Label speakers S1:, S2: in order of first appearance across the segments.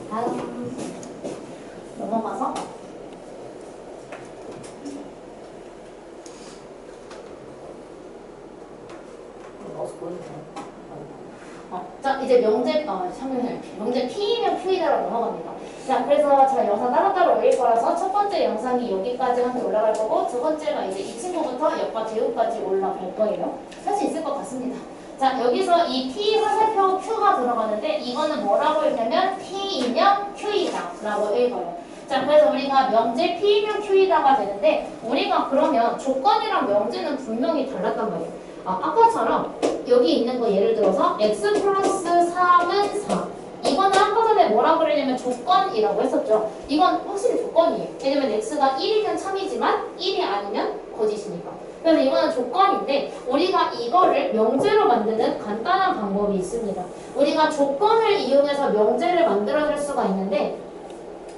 S1: 다음 넘어가서 자, 이제 명제 P이면 Q이다라고 넘어갑니다. 자, 그래서 제가 영상 따로따로 올릴 거라서 첫 번째 영상이 여기까지 한테 올라갈 거고, 두 번째가 이제 이 친구부터 역과 제후까지 올라갈 거예요. 할 수 있을 것 같습니다. 자, 여기서 이 P 화살표 Q가 들어가는데, 이거는 뭐라고 읽냐면 P이면 Q이다 라고 읽어요. 자, 그래서 우리가 명제 P이면 Q이다가 되는데, 우리가 그러면 조건이랑 명제는 분명히 달랐단 말이에요. 아까처럼 여기 있는 거 예를 들어서 x 플러스 3은 4. 이거는 아까 전에 뭐라고 그러냐면 조건이라고 했었죠. 이건 확실히 조건이에요. 왜냐면 x가 1이면 참이지만 1이 아니면 거짓이니까. 그래서 이거는 조건인데 우리가 이거를 명제로 만드는 간단한 방법이 있습니다. 우리가 조건을 이용해서 명제를 만들어줄 수가 있는데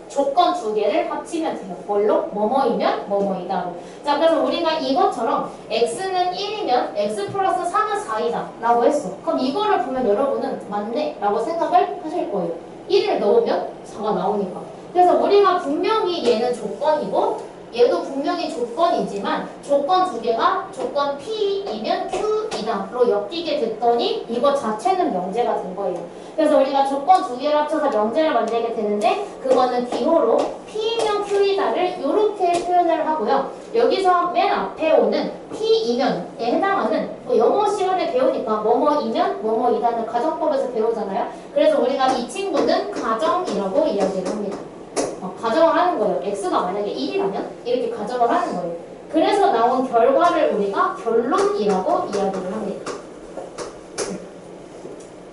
S1: 조건 두 개를 합치면 돼요. 뭘로? 뭐뭐이면 뭐뭐이다. 자, 그래서 우리가 이것처럼 x는 1이면 x 플러스 3은 4이다 라고 했어. 그럼 이거를 보면 여러분은 맞네 라고 생각을 하실 거예요. 1을 넣으면 4가 나오니까. 그래서 우리가 분명히 얘는 조건이고 얘도 분명히 조건이지만 조건 두 개가 조건 P이면 Q이다로 엮이게 됐더니 이거 자체는 명제가 된 거예요. 그래서 우리가 조건 두 개를 합쳐서 명제를 만들게 되는데 그거는 기호로 P이면 Q이다를 이렇게 표현을 하고요. 여기서 맨 앞에 오는 P이면에 해당하는 영어 시간에 배우니까 뭐뭐이면 뭐뭐이다는 가정법에서 배우잖아요. 그래서 우리가 이 친구는 가정이라고 이야기를 합니다. 가정을 하는 거예요. x가 만약에 1이라면 이렇게 가정을 하는 거예요. 그래서 나온 결과를 우리가 결론이라고 이야기를 합니다.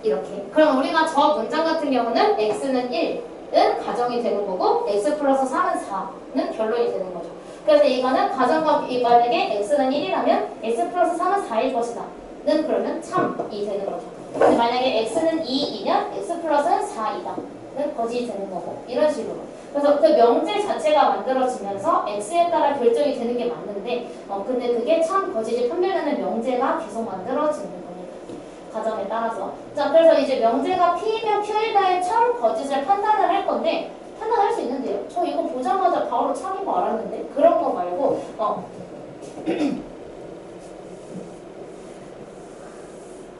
S1: 이렇게. 그럼 우리가 저 문장 같은 경우는 x는 1은 가정이 되는 거고 x 플러스 3은 4는 결론이 되는 거죠. 그래서 이거는 가정과 만약에 x는 1이라면 x 플러스 3은 4일 것이다 는 그러면 참이 되는 거죠. 근데 만약에 x는 2이면 x 플러스는 4이다 는 거짓이 되는 거고 이런 식으로. 그래서 그 명제 자체가 만들어지면서 x에 따라 결정이 되는 게 맞는데 근데 그게 참 거짓이 판별되는 명제가 계속 만들어지는 겁니다. 가정에 따라서. 자, 그래서 이제 명제가 P이면 Q이다의 참 거짓을 판단을 할 건데 판단할 수 있는데요. 저 이거 보자마자 바로 참인 거 알았는데 그런 거 말고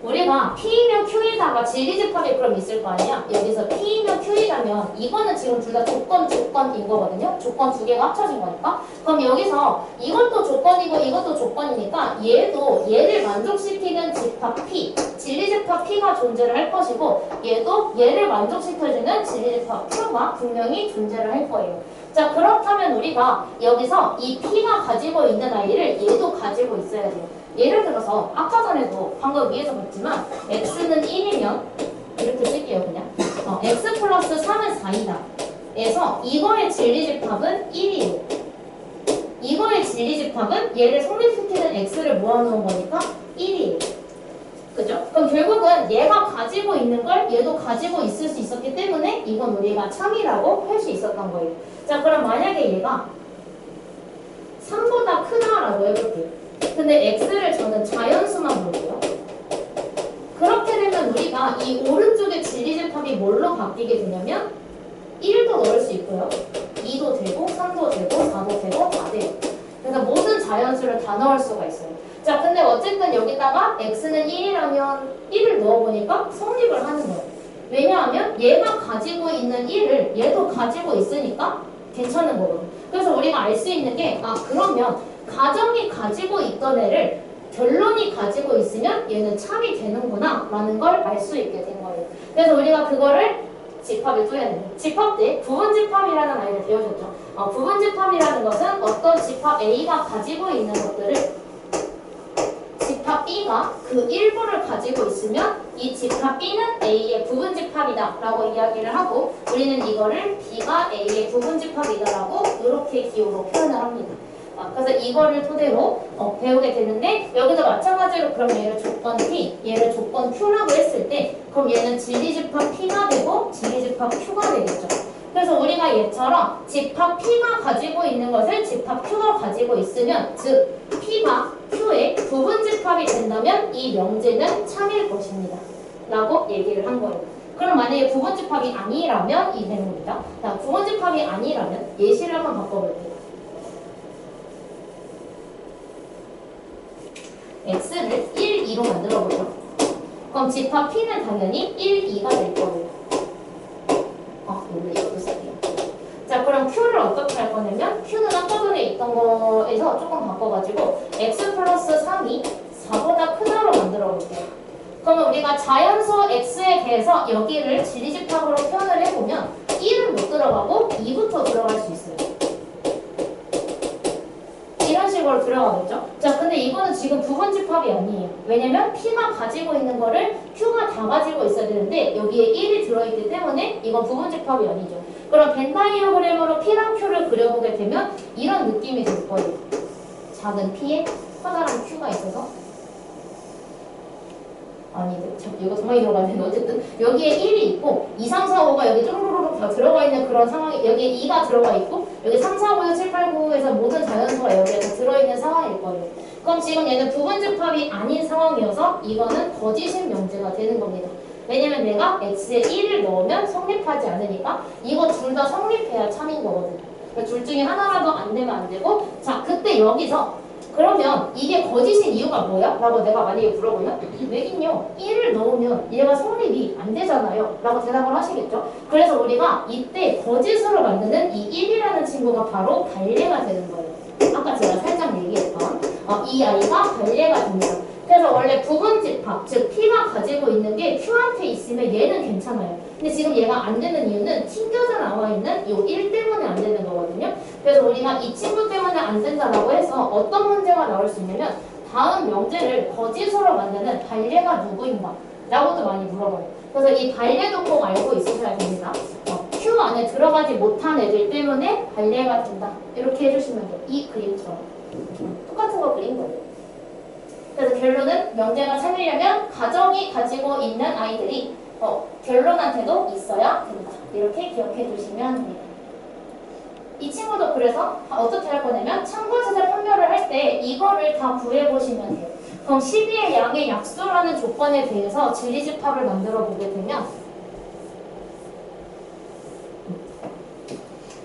S1: 우리가 P이면 Q이다가 진리집합이 그럼 있을 거 아니야? 여기서 P이면 Q이다면 이거는 지금 둘 다 조건인 거거든요? 조건 두 개가 합쳐진 거니까. 그럼 여기서 이것도 조건이고 이것도 조건이니까 얘를 만족시키는 집합 P, 진리집합 P가 존재를 할 것이고 얘도 얘를 만족시켜주는 진리집합 Q가 분명히 존재를 할 거예요. 자, 그렇다면 우리가 여기서 이 P가 가지고 있는 아이를 얘도 가지고 있어야 돼요. 예를 들어서 아까 전에도 방금 위에서 봤지만 x는 1이면 이렇게 쓸게요. 그냥 x 플러스 3은 4이다 에서 이거의 진리집합은 1이에요. 이거의 진리집합은 얘를 성립시키는 x를 모아놓은 거니까 1이에요. 그죠? 그럼 결국은 얘가 가지고 있는 걸 얘도 가지고 있을 수 있었기 때문에 이건 우리가 참이라고 할 수 있었던 거예요. 자, 그럼 만약에 얘가 3보다 크다라고 해볼게요. 근데 x를 저는 자연수만 볼게요. 그렇게 되면 우리가 이 오른쪽의 진리집합이 뭘로 바뀌게 되냐면 1도 넣을 수 있고요. 2도 되고 3도 되고 4도 되고 다 돼요. 그래서 모든 자연수를 다 넣을 수가 있어요. 자, 근데 어쨌든 여기다가 x는 1이라면 1을 넣어보니까 성립을 하는 거예요. 왜냐하면 얘가 가지고 있는 1을 얘도 가지고 있으니까 괜찮은 거거든요. 그래서 우리가 알 수 있는 게 그러면 가정이 가지고 있던 애를 결론이 가지고 있으면 얘는 참이 되는구나 라는 걸 알 수 있게 된 거예요. 그래서 우리가 그거를 집합에 쪼였는데 집합 때 부분집합이라는 아이를 배우셨죠. 부분집합이라는 것은 어떤 집합 A가 가지고 있는 것들을 집합 B가 그 일부를 가지고 있으면 이 집합 B는 A의 부분집합이다 라고 이야기를 하고 우리는 이거를 B가 A의 부분집합이다 라고 이렇게 기호로 표현을 합니다. 그래서 이거를 토대로 배우게 되는데 여기도 마찬가지로 그럼 얘를 조건 P, 얘를 조건 Q라고 했을 때 그럼 얘는 진리집합 P가 되고 진리집합 Q가 되겠죠. 그래서 우리가 얘처럼 집합 P가 가지고 있는 것을 집합 Q가 가지고 있으면 즉 P가 Q의 부분집합이 된다면 이 명제는 참일 것입니다. 라고 얘기를 한 거예요. 그럼 만약에 부분집합이 아니라면 이 되는 겁니다. 자, 부분집합이 아니라면 예시를 한번 바꿔볼게요. x를 1, 2로 만들어보죠. 그럼 집합 p는 당연히 1, 2가 될 거예요. 원래 이거 쓸게요. 자, 그럼 q를 어떻게 할 거냐면 q는 아까 전에 있던 거에서 조금 바꿔가지고 x 플러스 3이 4보다 크다로 만들어볼게요. 그러면 우리가 자연수 x에 대해서 여기를 진리집합으로 표현을 해보면 1은 못 들어가고 2부터 들어갈 수 있어요. 이런 식으로 들어가겠죠? 자, 근데 이거는 지금 부분집합이 아니에요. 왜냐면 p가 가지고 있는 거를 q가 다 가지고 있어야 되는데 여기에 1이 들어있기 때문에 이건 부분집합이 아니죠. 그럼 벤 다이어그램으로 p랑 q를 그려보게 되면 이런 느낌이 들 거예요. 작은 p에 커다란 q가 있어서 이거 더 많이 들어가는데 어쨌든 여기에 1이 있고 2, 3, 4, 5가 여기 쪼르르륵 다 들어가 있는 그런 상황이 여기에 2가 들어가 있고 여기 3, 4, 5, 6, 7, 8, 9에서 모든 자연수가 여기에 다 들어있는 상황일 거예요. 그럼 지금 얘는 부분집합이 아닌 상황이어서 이거는 거짓인 명제가 되는 겁니다. 왜냐면 내가 x에 1을 넣으면 성립하지 않으니까 이거 둘 다 성립해야 참인 거거든요. 그러니까 둘 중에 하나라도 안 되면 안 되고 자 그때 여기서 그러면 이게 거짓인 이유가 뭐야? 라고 내가 만약에 물어보면 왜긴요 1을 넣으면 얘가 성립이 안 되잖아요 라고 대답을 하시겠죠? 그래서 우리가 이때 거짓으로 만드는 이 1이라는 친구가 바로 반례가 되는 거예요. 아까 제가 살짝 얘기했던 이 아이가 반례가 됩니다. 그래서 원래 부분집합, 즉 P가 가지고 있는 게 Q한테 있으면 얘는 괜찮아요. 근데 지금 얘가 안 되는 이유는 튕겨져 나와 있는 이 1 때문에 안 되는 거거든요. 그래서 우리가 이 친구 때문에 안 된다라고 해서 어떤 문제가 나올 수 있냐면 다음 명제를 거짓으로 만드는 반례가 누구인가? 라고도 많이 물어봐요. 그래서 이 반례도 꼭 알고 있으셔야 됩니다. Q 안에 들어가지 못한 애들 때문에 반례가 된다. 이렇게 해주시면 돼요. 이 그림처럼. 똑같은 거 그린 거예요. 그래서 결론은 명제가 참으려면 가정이 가지고 있는 아이들이 결론한테도 있어야 된다. 이렇게 기억해 두시면 됩니다. 이 친구도 그래서 어떻게 할 거냐면 참고지대 판별을 할 때 이거를 다 구해보시면 돼요. 그럼 12의 양의 약수라는 조건에 대해서 진리집합을 만들어 보게 되면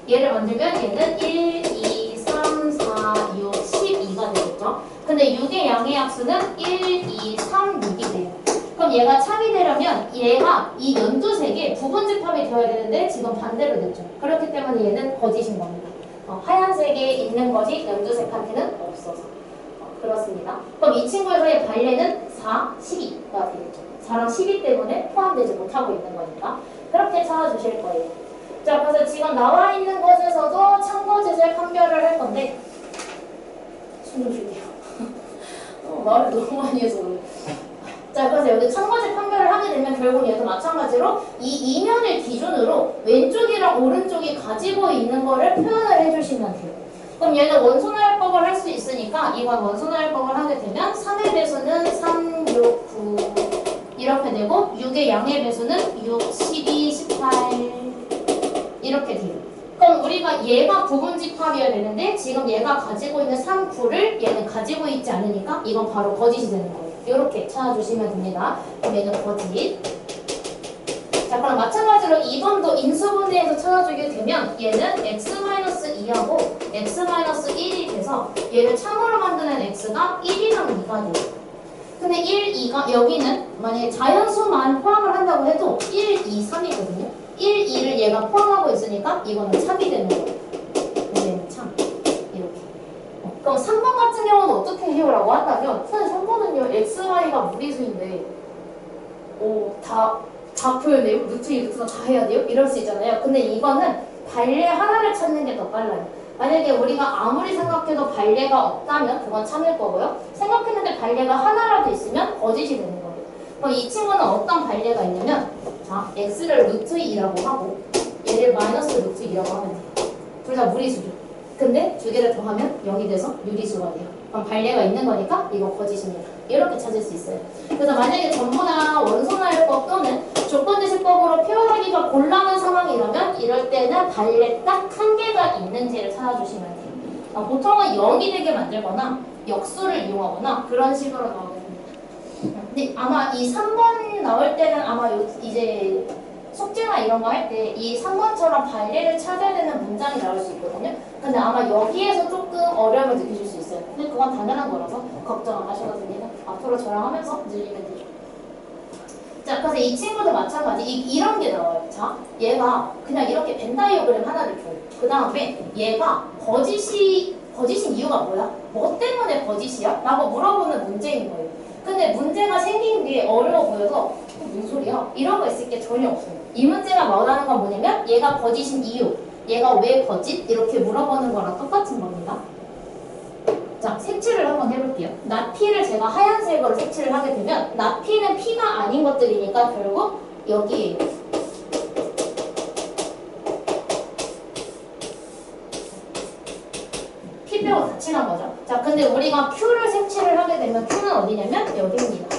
S1: 얘를 만들면 얘는 1, 2, 3, 4, 6, 12가 되겠죠. 근데 6의 양의 약수는 1, 2, 3, 6이 돼요. 그럼 얘가 참이 되려면 얘가 이 연두색에 부분집합이 되어야 되는데 지금 반대로 됐죠. 그렇기 때문에 얘는 거짓인 겁니다. 하얀색에 있는 것이 연두색한테는 없어서. 그렇습니다. 그럼 이 친구에서의 반례는 4, 12가 되겠죠. 4랑 12 때문에 포함되지 못하고 있는 거니까. 그렇게 찾아주실 거예요. 자, 그래서 지금 나와 있는 것에서도 참고지제 판별을 할 건데 숨 좀 쉴게요. 말을 너무 많이 해서 그래. 자, 그래서 여기 참고지 판별을 하게 되면 결국 얘도 마찬가지로 이 이면을 기준으로 왼쪽이랑 오른쪽이 가지고 있는 거를 표현을 해주시면 돼요. 그럼 얘는 원소나열법을 할 수 있으니까 이건 원소나열법을 하게 되면 3의 배수는 3, 6, 9 이렇게 되고 6의 양의 배수는 6, 12, 18 이렇게 돼요. 그럼 우리가 얘가 부분집합이어야 되는데 지금 얘가 가지고 있는 3, 9를 얘는 가지고 있지 않으니까 이건 바로 거짓이 되는 거예요. 이렇게 찾아주시면 됩니다. 그럼 얘는 거짓. 자, 그럼 마찬가지로 2번도 인수분해에서 찾아주게 되면 얘는 x-2하고 x-1이 돼서 얘를 참으로 만드는 x가 1이랑 2가 돼요. 근데 1, 2가 여기는 만약에 자연수만 포함을 한다고 해도 1, 2, 3이거든요. 1, 2를 얘가 포함하고 있으니까 이거는 참이 되는 거예요. 얘는 참. 이렇게. 그럼 3번 같은 경우는 어떻게 해요라고 한다면 사실 3번은요. x, y가 무리수인데 다 표현해요? 루트 2, 루트 4 다 해야 돼요? 이럴 수 있잖아요. 근데 이거는 반례 하나를 찾는 게 더 빨라요. 만약에 우리가 아무리 생각해도 반례가 없다면 그건 참일 거고요. 생각했는데 반례가 하나라도 있으면 거짓이 되는 거예요. 그럼 이 친구는 어떤 반례가 있냐면 자, x를 루트 2라고 하고 얘를 마이너스 루트 2라고 하면 돼요. 둘 다 무리수죠. 근데 두 개를 더하면 0이 돼서 유리수가 돼요. 그럼 반례가 있는 거니까 이거 거짓입니다. 이렇게 찾을 수 있어요. 그래서 만약에 전부 다 원소나열법 또는 조건지시법으로 표현하기가 곤란한 상황이라면 이럴 때는 반례 딱 한 개가 있는지를 찾아주시면 돼요. 보통은 0이 되게 만들거나 역수를 이용하거나 그런 식으로 나오게 됩니다. 근데 아마 이 3번 시험 나올 때는 아마 이제 숙제나 이런 거 할 때 이 3번처럼 발레를 찾아야 되는 문장이 나올 수 있거든요. 근데 아마 여기에서 조금 어려움을 느끼실 수 있어요. 근데 그건 당연한 거라서 걱정 안 하셔도 됩니다. 앞으로 저랑 하면서 늘리면 되죠. 자, 그래서 이 친구도 마찬가지. 이런 게 나와요. 자, 얘가 그냥 이렇게 벤 다이어그램 하나를 줘요. 그 다음에 얘가 거짓인 이유가 뭐야? 뭐 때문에 거짓이야? 라고 물어보는 문제인 거예요. 근데 문제가 생긴 게 어려워 보여서 무슨 소리야? 이런 거 있을 게 전혀 없어요. 이 문제가 뭐라는 건 뭐냐면 얘가 거짓인 이유, 얘가 왜 거짓? 이렇게 물어보는 거랑 똑같은 겁니다. 자, 색칠을 한번 해볼게요. 나피를 제가 하얀색으로 색칠을 하게 되면 나피는 피가 아닌 것들이니까 결국 여기 피 빼고 다 칠한 거죠. 자, 근데 우리가 Q를 색칠을 하게 되면 Q는 어디냐면 여기입니다.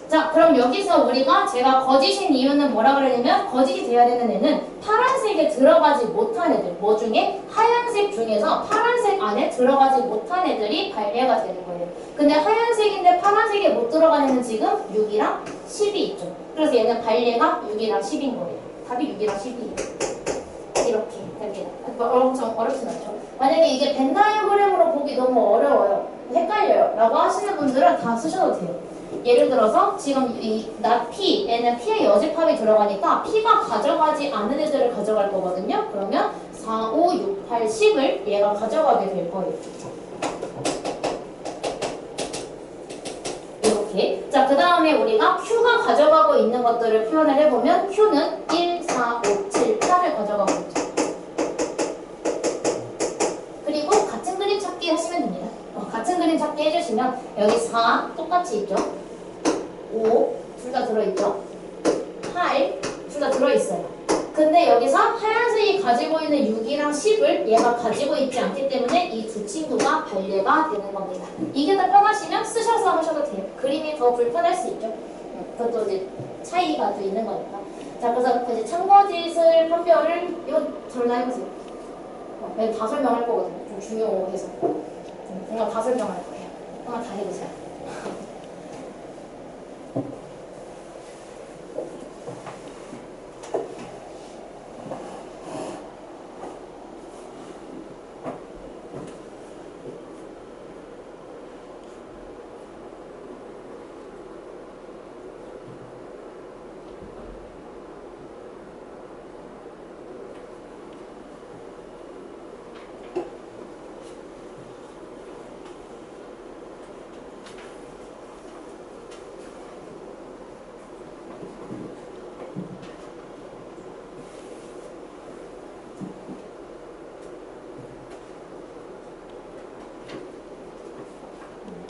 S1: 자, 그럼 여기서 우리가 제가 거짓인 이유는 뭐라 그러냐면 거짓이 돼야 되는 애는 파란색에 들어가지 못한 애들, 뭐 중에? 하얀색 중에서 파란색 안에 들어가지 못한 애들이 발레가 되는 거예요. 근데 하얀색인데 파란색에 못 들어간 애는 지금 6이랑 10이 있죠. 그래서 얘는 발레가 6이랑 10인 거예요. 답이 6이랑 10이에요. 이렇게 됩니다. 엄청 어렵진 않죠. 만약에 이게 벤 다이어그램으로 보기 너무 어려워요, 헷갈려요 라고 하시는 분들은 다 쓰셔도 돼요. 예를 들어서 지금 이 나피, 얘는 피의 여집합이 들어가니까 피가 가져가지 않은 애들을 가져갈 거거든요. 그러면 4, 5, 6, 8, 10을 얘가 가져가게 될 거예요. 이렇게. 자, 그 다음에 우리가 Q가 가져가고 있는 것들을 표현을 해보면 Q는 1, 4, 5, 7, 8을 가져가고 있죠. 그리고 같은 그림 찾기 하시면 됩니다. 같은 그림 찾기 해주시면 여기 4 똑같이 있죠. 5 둘 다 들어있죠. 8 둘 다 들어있어요. 근데 여기서 하얀색이 가지고 있는 6이랑 10을 얘가 가지고 있지 않기 때문에 이 두 친구가 발레가 되는 겁니다. 이게 더 편하시면 쓰셔서 하셔도 돼요. 그림이 더 불편할 수 있죠. 그것도 이제 차이가 또 있는 거니까. 자, 그래서 이제 참거짓을 판별을 이거 저를 해보세요. 다 설명할 거거든요. 좀 중요해서. 이거 다 설명할 거예요. 한번 다 해보세요.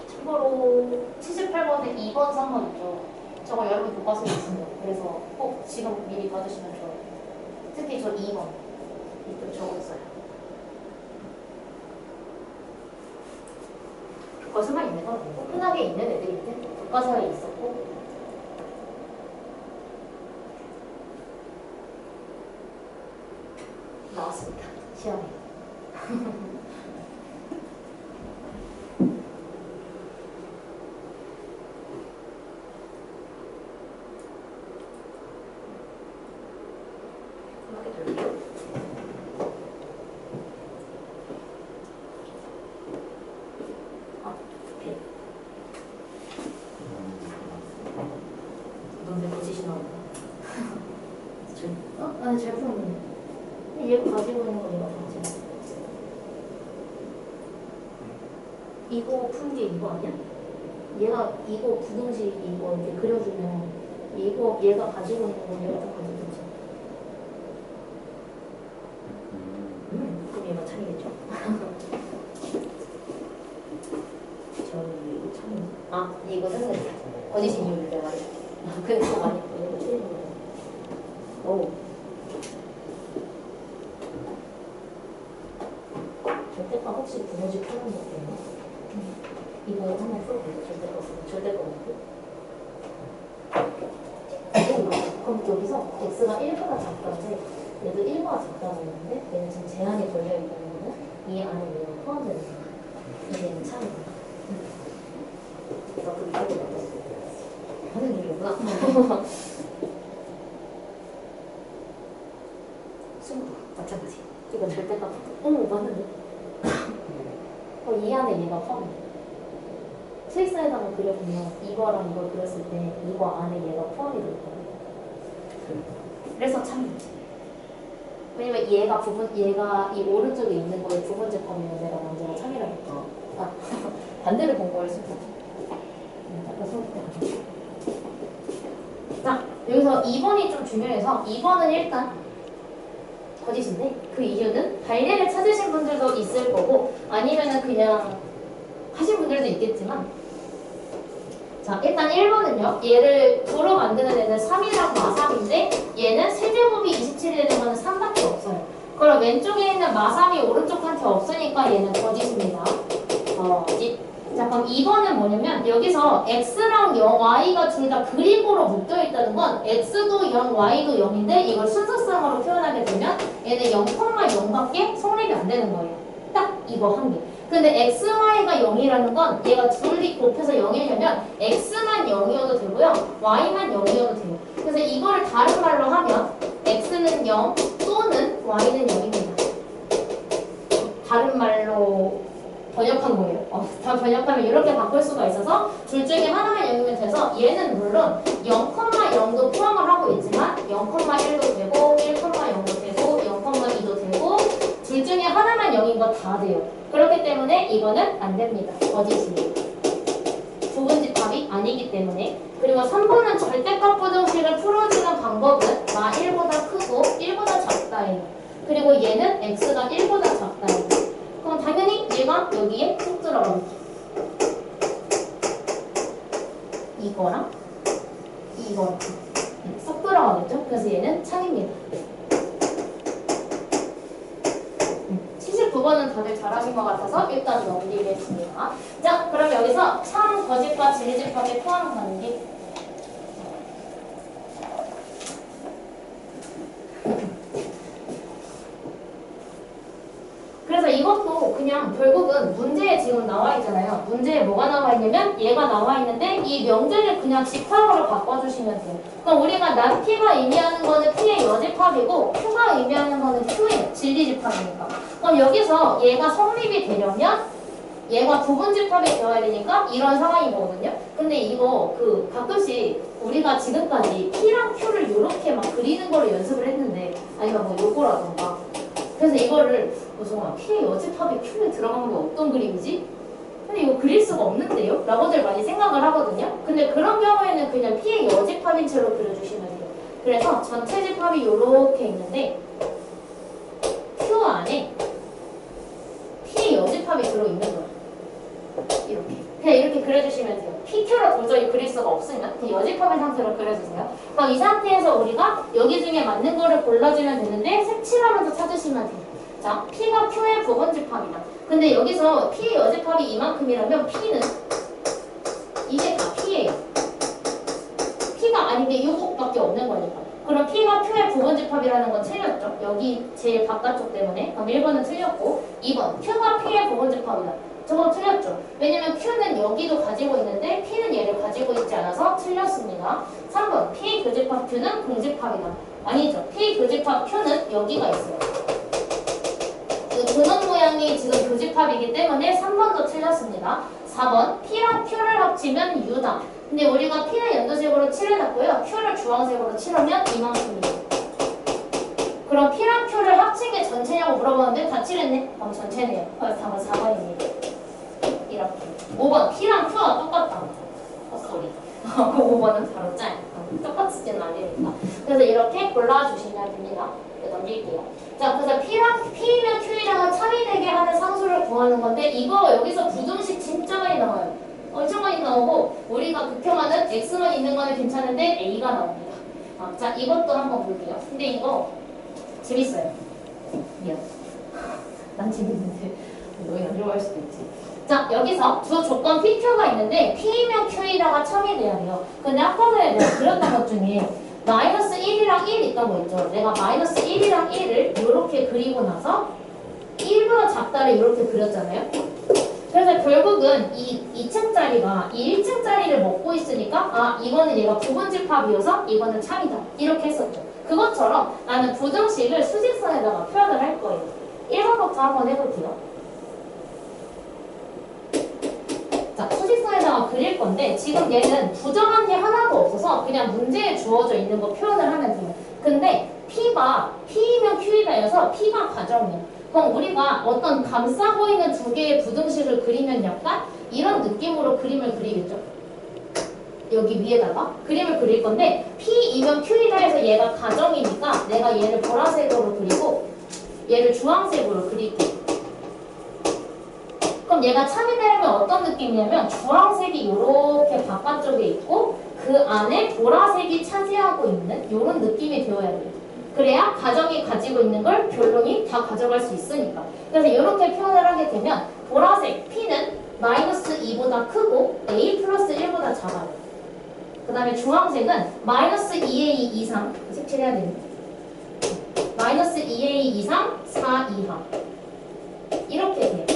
S1: 참고로 78번에 2번, 3번 있죠. 저거 여러분 교과서에 있습니다. 그래서 꼭 지금 미리 받으시면 좋아요. 특히 저 2번 이쪽 적어있어요. 교과서만 있는 건 아니고 흔하게 있는 애들인데 교과서에 있었고 나왔습니다. 시험에. 아니, 잘 풀었네. 얘가 가지고 있는 건 얘가 가지고. 이거 푼 게 이거 아니야? 얘가 이거 부등식 이거 이렇게 그려주면 얘가 가지고 있는 건 얘가 다 가지고 있지. 그럼 얘가 차이겠죠? 저기 차이. 아, 이거는 거짓인 이유를 내가 말해. 근데 그거 많이 이거 틀린 거야. 오. 절대값 혹시 부모집 펴는 거 없나요? 이거 한번 풀어보세요. 절대값 없고. 그럼 여기서 x가 1보다 작다는데 얘도 1보다 작다고 했는데 얘는 지금 제한이 걸려있다는 거는 이 안에 얘가 포함되는 거야. 이게 차이입니다. 그래서 그 밑으로 넣었어요. 하는 일이구나. 승부 마찬가지. 이거 절대값. 맞는데? 이 안에 얘가 포함돼. 스위스에다가 그려보면 이거랑 이걸 그렸을 때 이거 안에 얘가 포함이 될 거예요. 그래서 참 왜냐면 얘가 이 오른쪽에 있는 거에 부분집합이면 내가 먼저 참이라고 했죠. 반대를 공부할 수 있어. 자, 여기서 2번이 좀 중요해서 2번은 일단 거짓인데 그 이유는 발레를 찾으신 분들도 있을 거고 아니면은 그냥 하신 분들도 있겠지만 자, 일단 1번은요. 얘를 도로 만드는 애는 3이랑 마3인데 얘는 세제곱이 27이 되는 거는 3밖에 없어요. 그럼 왼쪽에 있는 마3이 오른쪽한테 없으니까 얘는 거짓입니다. 거짓. 자, 그럼 2번은 뭐냐면 여기서 x랑 0, y가 둘 다 그리고로 묶여있다는 건 x도 0, y도 0인데 이걸 순서상으로 표현하게 되면 얘는 0,0밖에 성립이 안 되는 거예요. 딱 이거 한 개. 근데 x, y가 0이라는 건 얘가 둘이 곱해서 0이려면 x만 0이어도 되고요. y만 0이어도 돼요. 그래서 이거를 다른 말로 하면 x는 0 또는 y는 0입니다. 다른 말로 번역한 거예요. 다 번역하면 이렇게 바꿀 수가 있어서 둘 중에 하나만 0이면 돼서 얘는 물론 0,0도 포함을 하고 있지만 0,1도 되고 1,0도 되고 0,2도 되고 둘 중에 하나만 0인 거 다 돼요. 그렇기 때문에 이거는 안 됩니다. 거짓이에요. 부분집합이 아니기 때문에. 그리고 3번은 절대값 부등식을 풀어주는 방법은 마 1보다 크고 1보다 작다예요. 그리고 얘는 x가 1보다 작다예요. 그럼 당연히 얘가 여기에 쏙 들어갑니다. 이거랑 쏙 들어가겠죠? 그래서 얘는 창입니다. 79번은 다들 잘하신 것 같아서 일단 넘기겠습니다. 자, 그럼 여기서 참, 거짓과 진리집합의 포함 관계. 그래서 이것도 그냥 결국은 문제에 지금 나와 있잖아요. 문제에 뭐가 나와 있냐면 얘가 나와 있는데 이 명제를 그냥 집합으로 바꿔주시면 돼요. 그럼 우리가 나 P가 의미하는 거는 P의 여집합이고 Q가 의미하는 거는 Q의 진리집합이니까. 그럼 여기서 얘가 성립이 되려면 얘가 부분집합이 되어야 되니까 이런 상황인 거거든요. 근데 이거 가끔씩 우리가 지금까지 P랑 Q를 이렇게 막 그리는 거를 연습을 했는데 아니면 뭐 요거라던가 그래서 이거를 정말 P의 여집합이 Q에 들어간 게 어떤 그림이지? 근데 이거 그릴 수가 없는데요? 라고들 많이 생각을 하거든요. 근데 그런 경우에는 그냥 P의 여집합인 채로 그려주시면 돼요. 그래서 전체 집합이 이렇게 있는데 Q 안에 P의 여집합이 들어있는 거예요. 이렇게. 그냥 이렇게 그려주시면 돼요. PQ로 도저히 그릴 수가 없으면 그 여집합의 상태로 그려주세요. 그럼 이 상태에서 우리가 여기 중에 맞는 거를 골라주면 되는데 색칠하면서 찾으시면 돼요. 자, P가 Q의 부분집합이다. 근데 여기서 P의 여집합이 이만큼이라면 P는 이게 다 P예요. P가 아닌 게 이것밖에 없는 거니까. 그럼 P가 Q의 부분집합이라는 건 틀렸죠. 여기 제일 바깥쪽 때문에. 그럼 1번은 틀렸고 2번 Q가 P의 부분집합이다. 저거 틀렸죠. 왜냐면 Q는 여기도 가지고 있는데 P는 얘를 가지고 있지 않아서 틀렸습니다. 3번 P 교집합 Q는 공집합이다. 아니죠. P 교집합 Q는 여기가 있어요. 근원 모양이 지금 교집합이기 때문에 3번도 틀렸습니다. 4번 P랑 Q를 합치면 U다. 근데 우리가 P는 연두색으로 칠해놨고요. Q를 주황색으로 칠하면 이만큼이에요. 그럼 P랑 Q를 합친 게 전체냐고 물어보는데 다 칠했네? 그럼 전체네요. 그래서 답은 4번입니다. 이렇게. 5번 P랑 Q가 똑같다. 헛소리. 5번은 바로 짤. 똑같지는 않으니까. 그래서 이렇게 골라주시면 됩니다. 넘길게요. 자, 그래서 P면 Q이랑은 차이 되게 하는 상수를 구하는 건데 이거 여기서 부등식 진짜 많이 나와요. 엄청 많이 나오고 우리가 극혐하는 X만 있는 거는 괜찮은데 A가 나옵니다. 자, 이것도 한번 볼게요. 근데 이거 재밌어요. 미안. 난 재밌는데 너희 안 좋아할 수도 있지. 자, 여기서 두 조건 PQ가 있는데 P면 Q에다가 참이 돼야 돼요. 근데 아까 전에 내가 그렸던 것 중에 마이너스 1이랑 1 있다고 했죠. 내가 마이너스 1이랑 1을 이렇게 그리고 나서 1보다 작다를 이렇게 그렸잖아요. 그래서 결국은 이 2층짜리가 이 1층짜리를 먹고 있으니까 아 이거는 얘가 부분집합이어서 이거는 참이다 이렇게 했었죠. 그것처럼 나는 부등식을 수직선에다가 표현을 할 거예요. 1번부터 한번 해볼게요. 자, 수직선에다가 그릴 건데 지금 얘는 부정한 게 하나도 없어서 그냥 문제에 주어져 있는 거 표현을 하면 돼요. 근데 P가 P이면 Q이다여서 P가 가정이에요. 그럼 우리가 어떤 감싸 보이는 두 개의 부등식을 그리면 약간 이런 느낌으로 그림을 그리겠죠. 여기 위에다가 그림을 그릴 건데 P이면 Q이다 해서 얘가 가정이니까 내가 얘를 보라색으로 그리고 얘를 주황색으로 그릴게요. 그럼 얘가 참이 되려면 어떤 느낌이냐면 주황색이 이렇게 바깥쪽에 있고 그 안에 보라색이 차지하고 있는 이런 느낌이 되어야 돼요. 그래야 가정이 가지고 있는 걸 결론이 다 가져갈 수 있으니까. 그래서 이렇게 표현을 하게 되면 보라색 P는 마이너스 2보다 크고 A 플러스 1보다 작아요. 그 다음에 주황색은 마이너스 2A 이상 색칠해야 됩니다. 마이너스 2A 이상 4 이하 이렇게 돼요.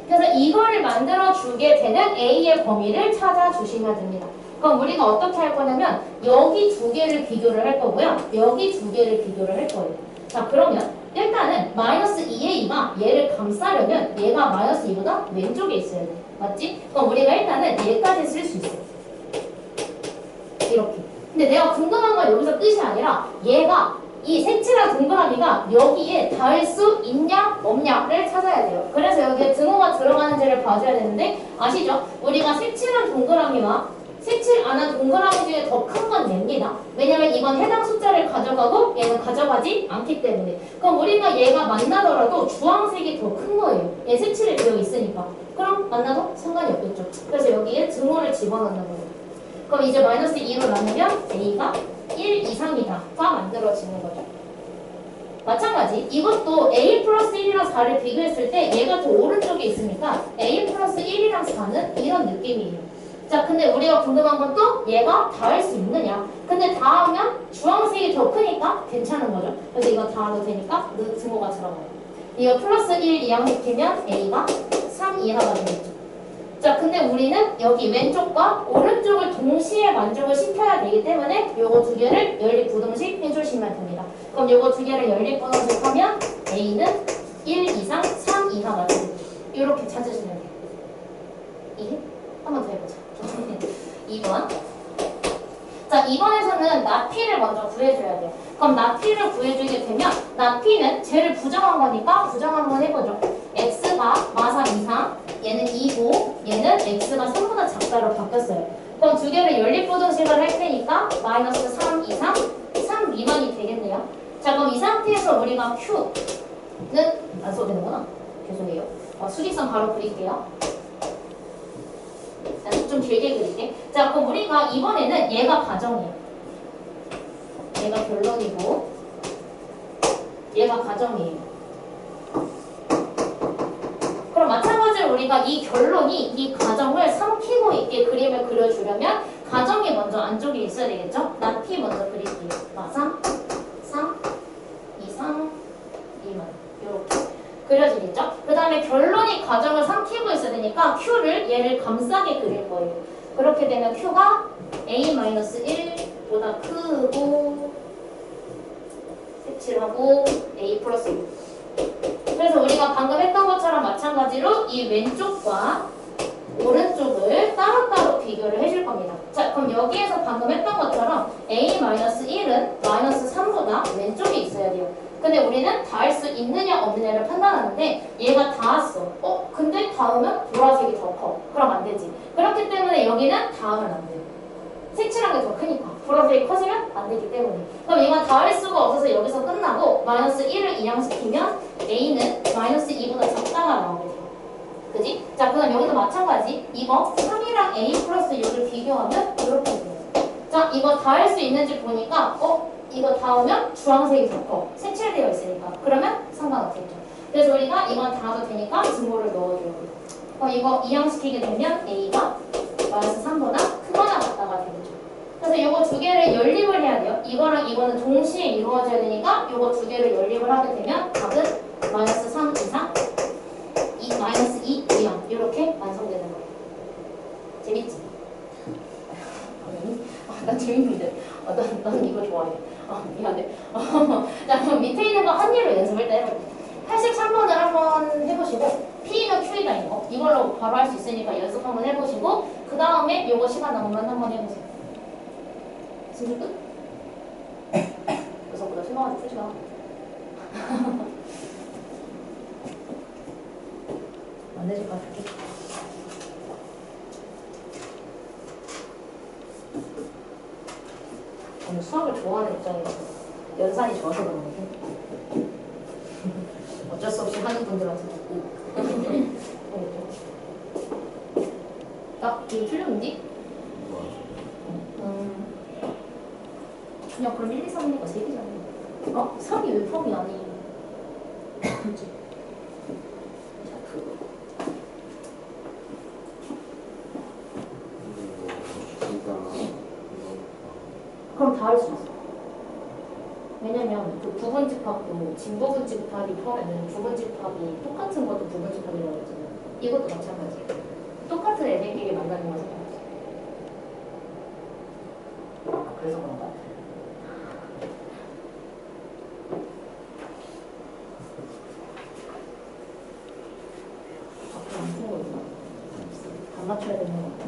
S1: 그래서 이거를 만들어주게 되는 A의 범위를 찾아주시면 됩니다. 그럼 우리가 어떻게 할 거냐면 여기 두 개를 비교를 할 거고요. 여기 두 개를 비교를 할 거예요. 자 그러면 일단은 마이너스 2A가 얘를 감싸려면 얘가 마이너스 2보다 왼쪽에 있어야 돼. 맞지? 그럼 우리가 일단은 얘까지 쓸 수 있어요. 이렇게. 근데 내가 궁금한 건 여기서 뜻이 아니라 얘가 이 색칠한 동그라미가 여기에 닿을 수 있냐 없냐를 찾아야 돼요. 그래서 여기에 등호가 들어가는지를 봐줘야 되는데 아시죠? 우리가 색칠한 동그라미와 색칠 안 한 동그라미 중에 더 큰 건 얘입니다. 왜냐면 이건 해당 숫자를 가져가고 얘는 가져가지 않기 때문에. 그럼 우리가 얘가 만나더라도 주황색이 더 큰 거예요. 얘 색칠이 되어 있으니까. 그럼 만나도 상관이 없겠죠. 그래서 여기에 등호를 집어넣는 거예요. 그럼 이제 마이너스 2로 나누면 A가 1 이상이다가 만들어지는 거죠. 마찬가지 이것도 A 플러스 1이랑 4를 비교했을 때 얘가 더 오른쪽에 있으니까 A 플러스 1이랑 4는 이런 느낌이에요. 자 근데 우리가 궁금한 건 또 얘가 닿을 수 있느냐. 근데 닿으면 주황색이 더 크니까 괜찮은 거죠. 그래서 이거 닿아도 되니까 등호가 들어가요. 이거 플러스 1 이항시키면 A가 3 이하가 되겠죠. 자 근데 우리는 여기 왼쪽과 오른쪽을 동시에 만족을 시켜야 되기 때문에 요거 두 개를 연립부등식 해주시면 됩니다. 그럼 요거 두 개를 연립부등식 하면 A는 1 이상 3 이하가 되겠죠. 이렇게 찾으시면 돼요. 이해? 한번 더 해보자. 2번. 자 2번에서는 나피를 먼저 구해줘야 돼요. 그럼 나피를 구해주게 되면 나피는 쟤를 부정한 거니까 부정 한번 해보죠. x가 마3 이상 얘는 2고 얘는 x가 3보다 작다로 바뀌었어요. 그럼 두 개를 연립부등식을 할 테니까 마이너스 3 이상 3 미만이 되겠네요. 자 그럼 이 상태에서 우리가 q는 안 써도 되는구나. 죄송해요. 수직선 바로 그릴게요. 좀 길게 그릴게. 자 그럼 우리가 이번에는 얘가 가정이에요. 얘가 결론이고 얘가 가정이에요. 그럼 마찬가지로 우리가 이 결론이 이 가정을 삼키고 있게 그림을 그려주려면 가정이 먼저 안쪽에 있어야 되겠죠? 나피 먼저 그릴게요. 마3, 3, 2, 3, 2만 이렇게 그려지겠죠? 그 다음에 결론이 가정을 삼키고 있어야 되니까 Q를 얘를 감싸게 그릴 거예요. 그렇게 되면 Q가 A-1보다 크고 색칠하고 A 플러스 1. 그래서 우리가 방금 했던 것처럼 마찬가지로 이 왼쪽과 오른쪽을 따로따로 비교를 해줄 겁니다. 자, 그럼 여기에서 방금 했던 것처럼 A-1은 마이너스 3보다 왼쪽에 있어야 돼요. 근데 우리는 닿을 수 있느냐 없느냐를 판단하는데 얘가 닿았어. 근데 닿으면 보라색이 더 커. 그럼 안 되지. 그렇기 때문에 여기는 닿으면 안 돼요. 색칠한 게 더 크니까. 보라색이 커지면 안 되기 때문에. 그럼 이건 닿을 수가 없어서 여기서 끝나고 마이너스 1을 이항시키면 A는 마이너스 2보다 작다가 나오게 돼요. 그지? 자, 그 다음 여기도 마찬가지. 이거 3이랑 A 플러스 6을 비교하면 이렇게 돼요. 자, 이거 닿을 수 있는지 보니까 이거 닿으면 주황색이 더 커. 색칠되어 있으니까. 그러면 상관없겠죠. 그래서 우리가 이건 닿아도 되니까 증거를 넣어줘요. 이거 이항시키게 되면 A가 마이너스 3보다 크거나 같다가 되겠죠. 그래서 이거 두 개를 연립을 해야 돼요. 이거랑 이거는 동시에 이루어져야 되니까 이거 두 개를 연립을 하게 되면 답은 마이너스 3 이상 2 마이너스 2 A랑 이렇게 완성되는 거예요. 재밌지? 난 재밌는데. 난 이거 좋아해. 미안해. 자, 그럼 밑에 있는 거 한 입으로 연습을 일단 해볼게요. 83번을 한번 해보시고 P가 Q이다 이거 이걸로 바로 할 수 있으니까 연습 한번 해보시고 그 다음에 요거 시간 남으면 한번 해보세요. 진짜 끝? 그래서보다 실망하지 쓰지 마. 안 되실 것 같아. 저는 수학을 좋아하는 입장이라서 연산이 좋아서 그런 거지. 어쩔 수 없이 하는 분들한테 듣고. 나 이거 틀렸는데? 그냥 그럼 1, 2, 3이니까 3개잖아. 3이 왜 펌이 아니? 그치? 자, 그거. 그럼 다 할 수 있어. 왜냐면 그 부분집합도 진부분집합이 포함되는 부분집합이 똑같은 것도 부분집합이라고 했잖아. 이것도 마찬가지야. 똑같은 애들끼리 만나는 거지. 그래서 그런가? 앞으로 안 푼 거 있나? 안 맞춰야 되는 거 같아.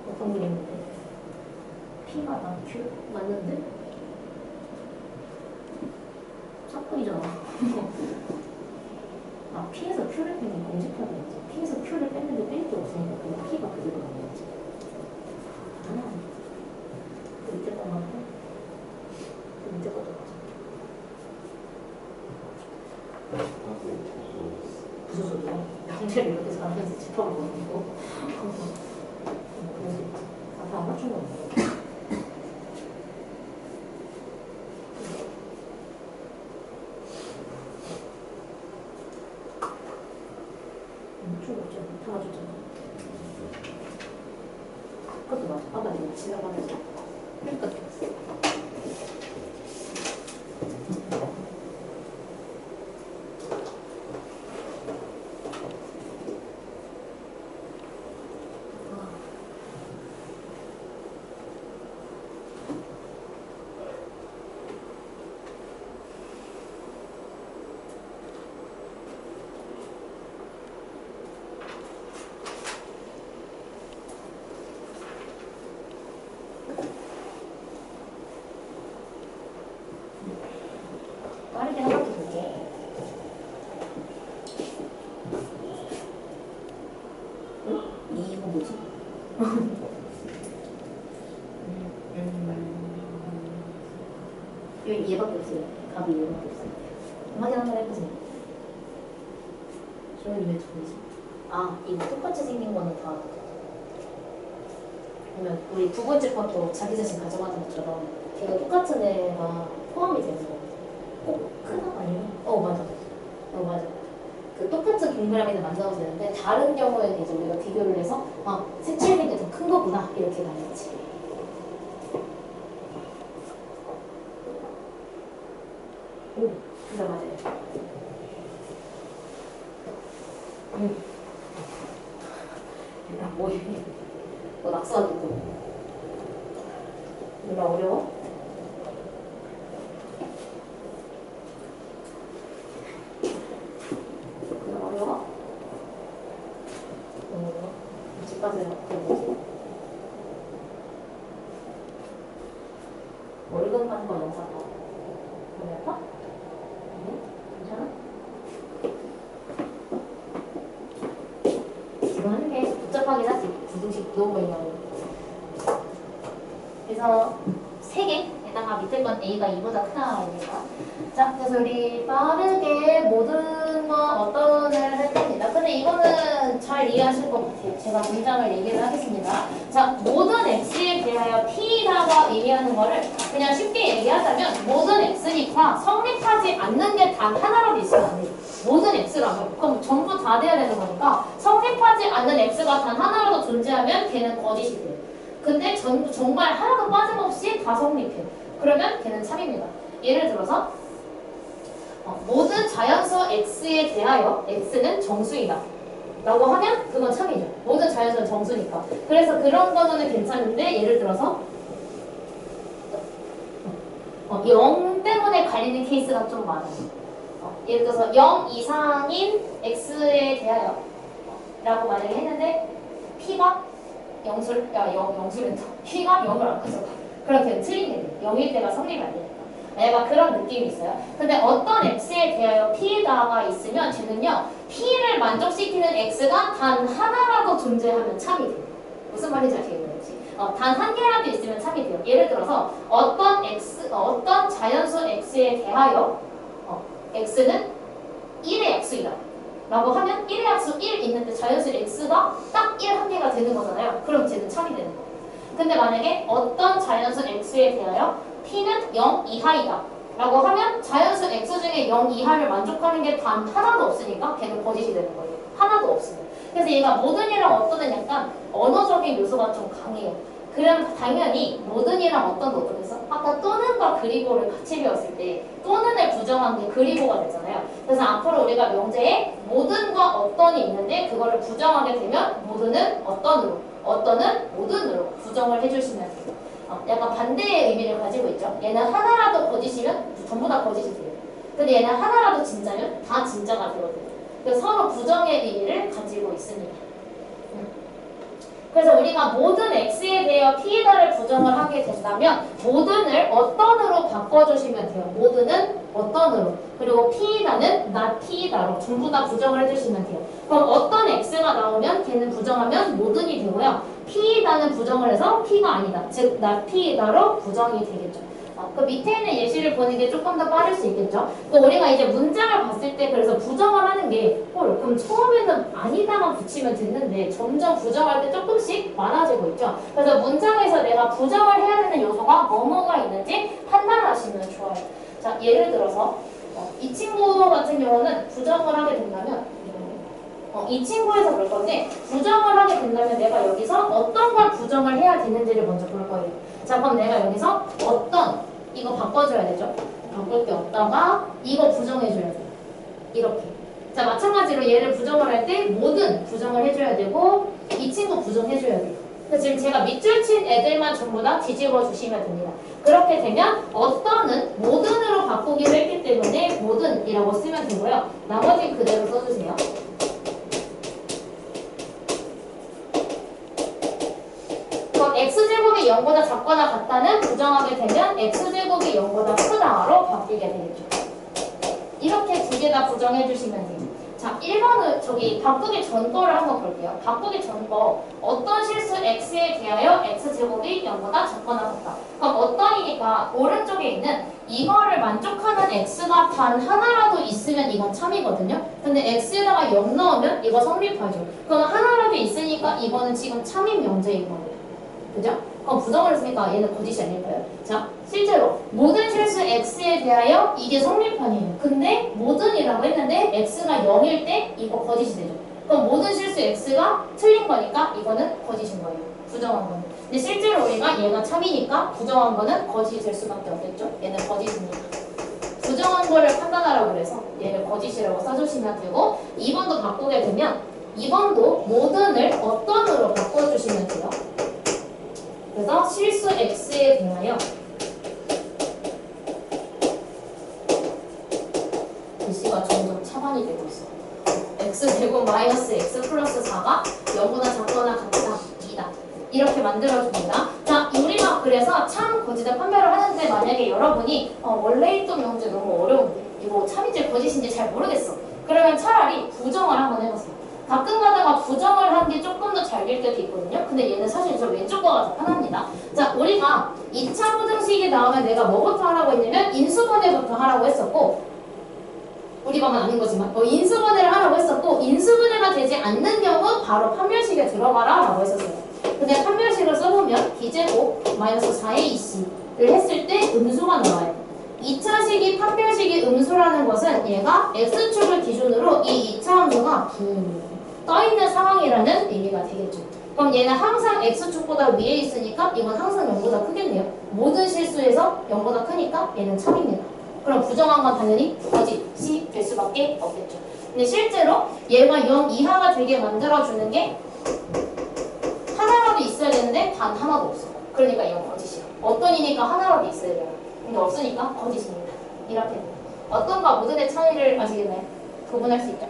S1: 어떤 그림인데? P가 나 Q? 맞는데? 짝꿍이잖아. P에서 Q를 빼면 공집합이었지. P에서 Q를 뺐는데 뺄 게 없으니까 그냥 P가 그대로 나온 거지. 그 밑에 거 맞고? 그 밑에 것도 맞아. 무슨 소리야? 양재를 이렇게 잘하면서 집합을 보는 거? 그래서 다 맞춘 거야. 맞춘 거 없잖아. 다 맞췄잖아. 그것도 맞아. 아까 내가 지나가면서 그러니까 됐어. 빠르게 하나 더 볼게. 응? 이거 뭐지? 여기 얘밖에 없어요. 답이 얘밖에 없어요. 확인 한번 해보세요. 저는 왜 저러지? 이거 똑같이 생긴 거는 다. 그러면 우리 두 번째 것도 자기 자신 가져가는 것처럼 걔가 똑같은 애가 포함이 되는 거. 꼭 크다 아니면? 맞아. 맞아. 그 똑같은 동그라미는 만들어도 되는데 다른 경우에는 이제 우리가 비교를 해서 색칠된 게 더 큰 거구나 이렇게 가야지. 진짜 맞아요. 일단 뭐 낙서하기도. 누나 어려워? 집 가세요. 뭐지? 월급 받는 거 영상 봐. 머리 아파? 괜찮아? 지금 하는 게 복잡하긴 하지. 두둥씩 누워보이냐고. 그래서 3개에다가 밑에 건 A가 2보다 크다 얘기가. 자, 그래서 우리 빠르게 모든 거 어떤 애를 할 겁니다. 근데 이거는 잘 이해하실 것 같아요. 제가 문장을 얘기를 하겠습니다. 자, 모든 x에 대하여 p다가 의미 얘기하는 거를 그냥 쉽게 얘기하자면 모든 x니까 성립하지 않는 게 단 하나라도 있으면 안 돼요. 모든 x라면 그럼 전부 다 돼야 되는 거니까 성립하지 않는 x가 단 하나라도 존재하면 걔는 거짓이 돼요. 근데 정말 하나도 빠짐없이 다 성립해요. 그러면 걔는 참입니다. 예를 들어서 모든 자연수 x에 대하여 x는 정수이다 라고 하면 그건 참이죠. 모든 자연수는 정수니까. 그래서 그런 거는 괜찮은데 예를 들어서 0 때문에 갈리는 케이스가 좀 많아요. 예를 들어서 0 이상인 x에 대하여 라고 만약에 했는데 p가 0수랜다. p가 0을 안 가져가. 그렇게 틀린 게 0일 때가 성립이 안 되니까. 약간 그런 느낌이 있어요. 근데 어떤 x에 대하여 p다가 있으면 쟤는요 p를 만족시키는 x가 단 하나라도 존재하면 참이 돼요. 무슨 말인지 아시겠는지. 단 한 개라도 있으면 참이 돼요. 예를 들어서 어떤 자연수 x에 대하여 x는 1의 약수이다 라고 하면 1의 약수 1 있는데 자연수 x가 딱 1 한 개가 되는 거잖아요. 그럼 쟤는 참이 되는 거예요. 근데 만약에 어떤 자연수 x에 대하여 p는 0 이하이다 라고 하면 자연수 x 중에 0 이하를 만족하는 게 단 하나도 없으니까 걔는 거짓이 되는 거예요. 하나도 없으면. 그래서 얘가 모든이랑 어떤은 약간 언어적인 요소가 좀 강해요. 그럼 당연히 모든이랑 어떤도 어떻겠어? 아까 또는과 그리고를 같이 배웠을 때 또는을 부정한 게 그리고가 되잖아요. 그래서 앞으로 우리가 명제에 모든과 어떤이 있는데 그거를 부정하게 되면 모든은 어떤으로, 어떤은 모든으로 부정을 해주시면 돼요. 약간 반대의 의미를 가지고 있죠. 얘는 하나라도 거짓이면 전부 다 거짓이 돼요. 근데 얘는 하나라도 진짜면 다 진짜가 되거든요. 그래서 서로 부정의 의미를 가지고 있습니다. 그래서 우리가 모든 x에 대해 p이다를 부정을 하게 된다면 모든을 어떤으로 바꿔주시면 돼요. 모든은 어떤으로. 그리고 p이다는 not p이다로 전부 다 부정을 해주시면 돼요. 그럼 어떤 x가 나오면 걔는 부정하면 모든이 되고요. p이다는 부정을 해서 p가 아니다. 즉 not p이다로 부정이 되겠죠. 그 밑에 있는 예시를 보는 게 조금 더 빠를 수 있겠죠. 또 우리가 이제 문장을 봤을 때 그래서 부정을 하는 게 그럼 처음에는 아니다만 붙이면 됐는데 점점 부정할 때 조금씩 많아지고 있죠. 그래서 문장에서 내가 부정을 해야 되는 요소가 뭐뭐가 있는지 판단하시면 좋아요. 자, 예를 들어서 이 친구 같은 경우는 부정을 하게 된다면 이 친구에서 볼 건데 부정을 하게 된다면 내가 여기서 어떤 걸 부정을 해야 되는지를 먼저 볼 거예요. 자, 그럼 내가 여기서 어떤 이거 바꿔줘야 되죠. 바꿀 게 없다가 이거 부정해줘야 돼요. 이렇게. 자, 마찬가지로 얘를 부정을 할 때 모든 부정을 해줘야 되고 이 친구 부정해줘야 돼요. 그래서 지금 제가 밑줄 친 애들만 전부 다 뒤집어 주시면 됩니다. 그렇게 되면 어떤은 모든으로 바꾸기로 했기 때문에 모든이라고 쓰면 되고요. 나머지 그대로 써주세요. x제곱이 0보다 작거나 같다는 부정하게 되면 x제곱이 0보다 크다로 바뀌게 되겠죠. 이렇게 두 개 다 부정해 주시면 돼요. 자, 1번은 바꾸기 전 거를 한번 볼게요. 바꾸기 전 거 어떤 실수 x에 대하여 x제곱이 0보다 작거나 같다. 그럼 어떤이니까 오른쪽에 있는 이거를 만족하는 x가 단 하나라도 있으면 이건 참이거든요. 근데 x에다가 0 넣으면 이거 성립하죠. 그럼 하나라도 있으니까 이거는 지금 참인 명제인 거예요. 그죠? 그럼 부정을 했으니까 얘는 거짓이 아닐까요? 자, 실제로 모든 실수 x에 대하여 이게 성립판이에요. 근데 모든이라고 했는데 x가 0일 때 이거 거짓이 되죠. 그럼 모든 실수 x가 틀린 거니까 이거는 거짓인 거예요. 부정한 거는. 근데 실제로 우리가 얘가 참이니까 부정한 거는 거짓이 될 수밖에 없겠죠. 얘는 거짓이니까. 부정한 거를 판단하라고 그래서 얘를 거짓이라고 써주시면 되고 2번도 바꾸게 되면 2번도 모든을 어떤으로 바꿔주시면 돼요. 그래서 실수 x에 대하여 글씨가 점점 차반이 되고 있어. x제곱 마이너스 x 플러스 4가 0보다 작거나 같다 2다. 이렇게 만들어줍니다. 자, 우리가 그래서 참 거짓의 판별을 하는데 만약에 여러분이 원래 있던 명제 너무 어려운데 이거 참인지 거짓인지 잘 모르겠어. 그러면 차라리 부정을 한번 해보세요. 가끔 가다가 부정을 한 게 조금 더 잘 될 때도 있거든요. 근데 얘는 사실 저 왼쪽 거가 더 편합니다. 자, 우리가 2차 부등식이 나오면 내가 뭐부터 하라고 했냐면 인수분해부터 하라고 했었고 우리 반은 아닌 거지만 인수분해를 하라고 했었고 인수분해가 되지 않는 경우 바로 판별식에 들어가라 라고 했었어요. 근데 판별식을 써보면 B제곱 마이너스 4AC를 했을 때 음수가 나와요. 2차식이 판별식이 음수라는 것은 얘가 X축을 기준으로 이 2차 함수가 붕 떠있는 상황이라는 의미가 되겠죠. 그럼 얘는 항상 X축보다 위에 있으니까 이건 항상 0보다 크겠네요. 모든 실수에서 0보다 크니까 얘는 참입니다. 그럼 부정한 건 당연히 거짓이 될 수밖에 없겠죠. 근데 실제로 얘가 0 이하가 되게 만들어주는 게 하나라도 있어야 되는데 단 하나도 없어. 그러니까 이건 거짓이야. 어떤 이니까 하나라도 있어야 돼요. 근데 없으니까 거짓입니다. 이렇게 어떤과 모든의 차이를 아시겠나요? 구분할 수 있죠.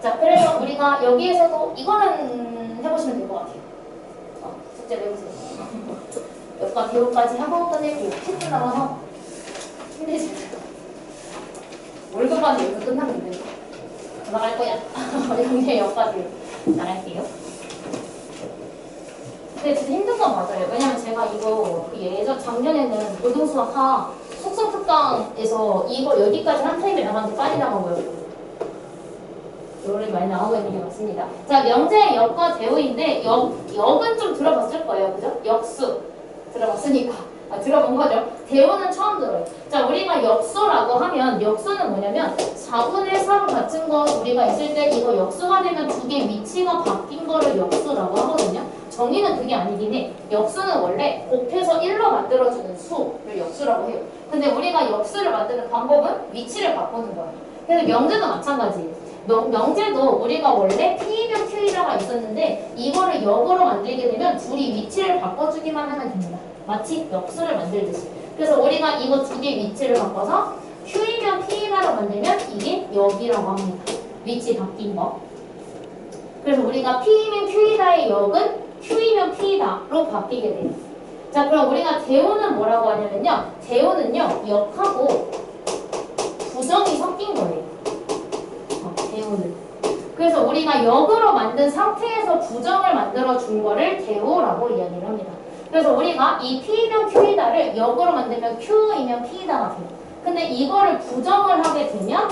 S1: 자, 그래서 우리가 여기에서도 이거는 해보시면 될 것 같아요. 숙제 내보세요. 역과 배우까지 하고 끝내고 10분 남아서 힘내지. 월급까지 여기서 끝났는데 나갈 거야. 영재 역까지 나갈게요. 근데 진짜 힘든 건 맞아요. 왜냐면 제가 이거 예전 작년에는 고등수학과 속성특강에서 이거 여기까지 한 타임에 나갔는데 빨리 나간 거였거든요. 요리 많이 나오고 있는 게 맞습니다. 자, 명제 역과 대우인데 역은 좀 들어봤을 거예요. 그죠? 역수 들어봤으니까 들어본 거죠. 대우는 처음 들어요. 자, 우리가 역수라고 하면 역수는 뭐냐면 4분의 3 같은 거 우리가 있을 때 이거 역수가 되면 두 개 위치가 바뀐 거를 역수라고 하거든요. 정의는 그게 아니긴 해. 역수는 원래 곱해서 1로 만들어주는 수를 역수라고 해요. 근데 우리가 역수를 만드는 방법은 위치를 바꾸는 거예요. 그래서 명제도 마찬가지예요. 명제도 우리가 원래 P이면 Q이라가 있었는데 이거를 역으로 만들게 되면 둘이 위치를 바꿔주기만 하면 됩니다. 마치 역수를 만들듯이. 그래서 우리가 이거 두 개 위치를 바꿔서 Q이면 P이다로 만들면 이게 역이라고 합니다. 위치 바뀐 거. 그래서 우리가 P이면 Q이다의 역은 Q이면 P이다로 바뀌게 돼요. 자, 그럼 우리가 대우는 뭐라고 하냐면요. 대우는요, 역하고 부정이 섞인 거예요. 대우는. 그래서 우리가 역으로 만든 상태에서 부정을 만들어 준 거를 대우라고 이야기를 합니다. 그래서 우리가 이 P이면 Q이다를 역으로 만들면 Q이면 P이다가 돼요. 근데 이거를 부정을 하게 되면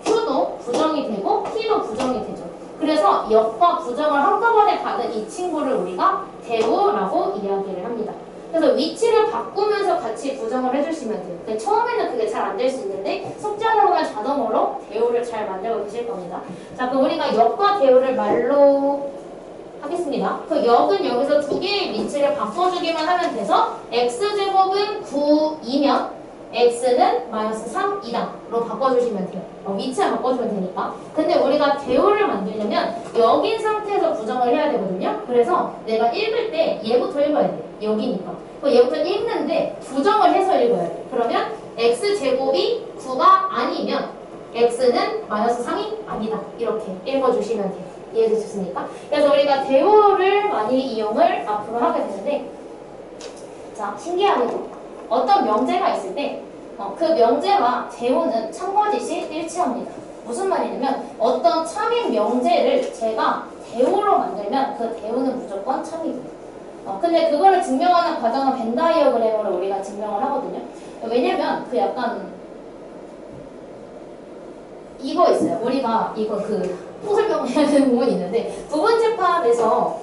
S1: Q도 부정이 되고 P도 부정이 되죠. 그래서 역과 부정을 한꺼번에 받은 이 친구를 우리가 대우라고 이야기를 합니다. 그래서 위치를 바꾸면서 같이 부정을 해주시면 돼요. 근데 처음에는 그게 잘 안 될 수 있는데 숙제하다 보면 자동으로 대우를 잘 만들고 계실 겁니다. 자, 그럼 우리가 역과 대우를 말로 하겠습니다. 그 역은 여기서 두 개의 위치를 바꿔주기만 하면 돼서 x제곱은 9이면 x는 마이너스 3이다로 바꿔주시면 돼요. 위치를 바꿔주면 되니까. 근데 우리가 대우를 만들려면 역인 상태에서 부정을 해야 되거든요. 그래서 내가 읽을 때 얘부터 읽어야 돼. 여기니까. 얘부터 읽는데 부정을 해서 읽어야 돼. 그러면 x제곱이 9가 아니면 x는 마이너스 3이 아니다. 이렇게 읽어주시면 돼요. 이해되셨습니까? 그래서 우리가 대우를 많이 이용을 앞으로 하게 되는데, 자, 신기하게도 어떤 명제가 있을 때 그 명제와 대우는 참거짓이 일치합니다. 무슨 말이냐면 어떤 참인 명제를 제가 대우로 만들면 그 대우는 무조건 참이고요. 근데 그거를 증명하는 과정은 벤 다이어그램으로 우리가 증명을 하거든요. 왜냐면 그 약간 이거 있어요. 우리가 이거 통설명해야 되는 부분이 있는데 부분집합에서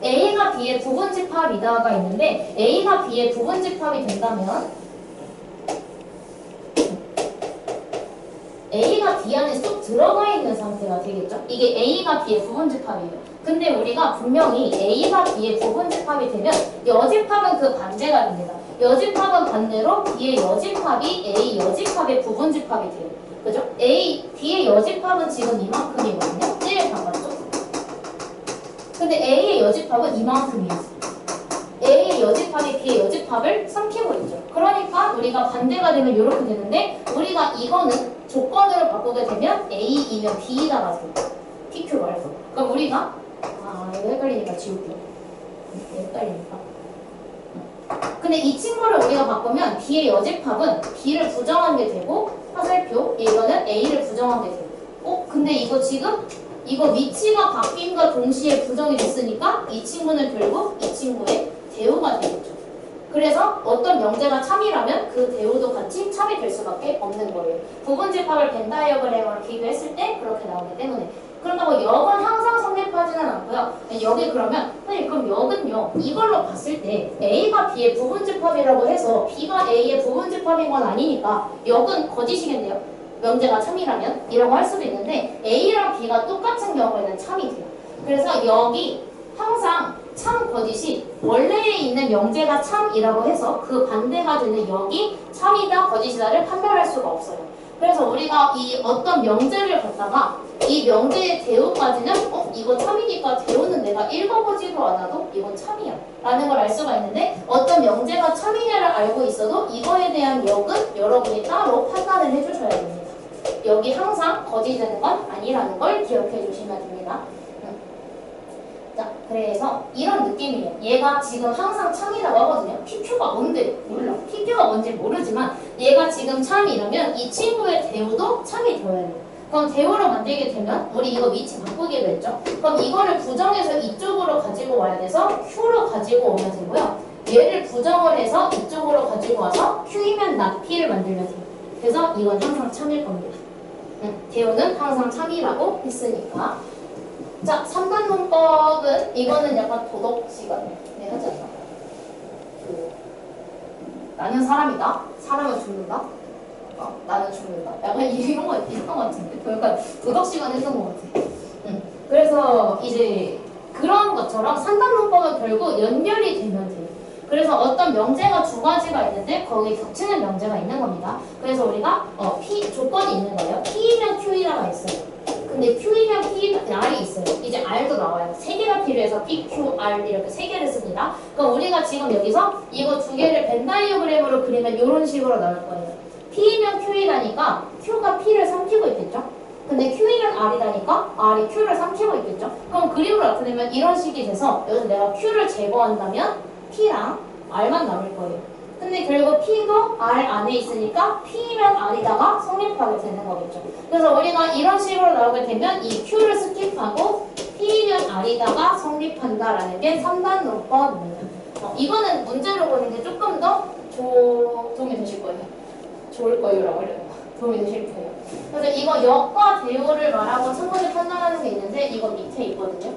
S1: A가 B의 부분집합이다가 있는데 A가 B의 부분집합이 된다면 A가 B 안에 쏙 들어가 있는 상태가 되겠죠? 이게 A가 B의 부분집합이에요. 근데 우리가 분명히 A가 B의 부분집합이 되면 여집합은 그 반대가 됩니다. 여집합은 반대로 B의 여집합이 A 여집합의 부분집합이 돼요. 그죠? B의 여집합은 지금 이만큼이거든요. 제일 작았죠? 근데 A의 여집합은 이만큼이었어요. A의 여집합이 B의 여집합을 삼키고 있죠. 그러니까 우리가 반대가 되면 이렇게 되는데 우리가 이거는 조건으로 바꾸게 되면 A이면 B다가 돼요. PQ 말고. 그럼 우리가 이거 헷갈리니까 지울게요. 헷갈리니까. 근데 이 친구를 우리가 바꾸면 B의 여집합은 B를 부정한 게 되고 화살표 이거는 A를 부정한 게 돼요. 근데 이거 지금 이거 위치가 바뀐과 동시에 부정이 됐으니까 이 친구는 결국 이 친구의 대우가 되겠죠. 그래서 어떤 명제가 참이라면 그 대우도 같이 참이 될 수밖에 없는 거예요. 부분집합을 벤 다이어그램으로 비교했을 때 그렇게 나오기 때문에 그런다고 역은 항상 성립하지는 않고요. 여기 그러면 선생님 그럼 역은요 이걸로 봤을 때 A가 B의 부분집합이라고 해서 B가 A의 부분집합인 건 아니니까 역은 거짓이겠네요. 명제가 참이라면 이라고 할 수도 있는데 A랑 B가 똑같은 경우에는 참이 돼요. 그래서 역이 항상 참 거짓이 원래에 있는 명제가 참이라고 해서 그 반대가 되는 역이 참이다 거짓이다를 판별할 수가 없어요. 그래서 우리가 이 어떤 명제를 갖다가 이 명제의 대우까지는 이거 참이니까 대우는 내가 읽어보지도 않아도 이건 참이야 라는 걸 알 수가 있는데 어떤 명제가 참이냐를 알고 있어도 이거에 대한 역은 여러분이 따로 판단을 해주셔야 됩니다. 역이 항상 거짓되는 건 아니라는 걸 기억해 주시면 됩니다. 자, 그래서 이런 느낌이에요. 얘가 지금 항상 참이라고 하거든요. PQ가 뭔데 몰라. PQ가 뭔지 모르지만 얘가 지금 참이라면 이 친구의 대우도 참이 되어야 돼요. 그럼 대우로 만들게 되면 우리 이거 위치 바꾸기로 했죠. 그럼 이거를 부정해서 이쪽으로 가지고 와야 돼서 Q로 가지고 오면 되고요. 얘를 부정을 해서 이쪽으로 가지고 와서 Q이면 not P를 만들면 돼요. 그래서 이건 항상 참일 겁니다. 대우는 항상 참이라고 했으니까. 자, 3단 문법은 이거는 약간 도덕 시간에 하지 않나? 나는 사람이다. 사람은 죽는다. 나는 죽는다. 약간 이런 거 있던 것 같은데. 그러니까 도덕 시간 했던 것 같아. 그래서 이제 그런 것처럼 3단 문법은 결국 연결이 되면 돼요. 그래서 어떤 명제가 두 가지가 있는데 거기에 겹치는 명제가 있는 겁니다. 그래서 우리가 P 조건이 있는 거예요. P이면 Q이라가 있어요. 근데 Q이면 R이 있어요. 이제 R도 나와요. 세 개가 필요해서 P, Q, R 이렇게 세 개를 씁니다. 그럼 우리가 지금 여기서 이거 두 개를 벤 다이어그램으로 그리면 이런 식으로 나올 거예요. P이면 Q이라니까 Q가 P를 삼키고 있겠죠? 근데 Q이면 R이다니까 R이 Q를 삼키고 있겠죠? 그럼 그림으로 나타내면 이런 식이 돼서 여기서 내가 Q를 제거한다면 P랑 R만 남을 거예요. 근데 결국 P도 R 안에 있으니까 P면 R이다가 성립하게 되는 거겠죠. 그래서 우리가 이런 식으로 나오게 되면 이 Q를 스킵하고 P면 R이다가 성립한다라는 게 3단 논법입니다. 이거는 문제로 보는 게 조금 더 도움이 되실 거예요. 좋을 거예요라고 해요. 도움이 되실 거예요. 그래서 이거 역과 대우를 말하고 참고를 판단하는 게 있는데 이거 밑에 있거든요.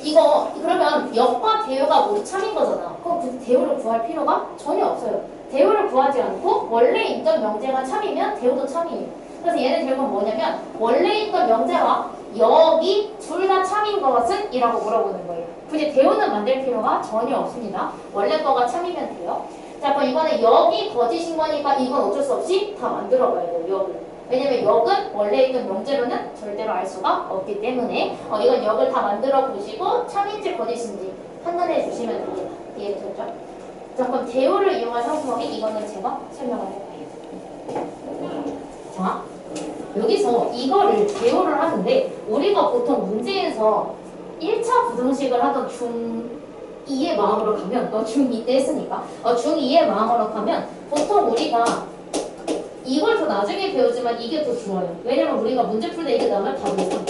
S1: 이거 그러면 역과 대우가 모두 참인 거잖아. 그럼 그 대우를 구할 필요가 전혀 없어요. 대우를 구하지 않고 원래 있던 명제가 참이면 대우도 참이에요. 그래서 얘는 결국 뭐냐면 원래 있던 명제와 역이 둘 다 참인 것은? 이라고 물어보는 거예요. 굳이 대우는 만들 필요가 전혀 없습니다. 원래 거가 참이면 돼요. 자, 그럼 이번에 역이 거짓인 거니까 이건 어쩔 수 없이 다 만들어 봐야 돼요. 역을. 왜냐면 역은 원래 있던 명제로는 절대로 알 수가 없기 때문에 이건 역을 다 만들어 보시고 참인지 거짓인지 판단해 주시면 됩니다. 이해되셨죠? 자, 그럼 대우를 이용한 상품이 이거는 제가 설명을 해볼게요. 자, 여기서 이거를 대우를 하는데 우리가 보통 문제에서 1차 부등식을 하던 중2의 마음으로 가면 중2 때 했으니까 중2의 마음으로 가면 보통 우리가 이걸 더 나중에 배우지만 이게 더 좋아요. 왜냐면 우리가 문제 풀 때 이게 나오면 답은 3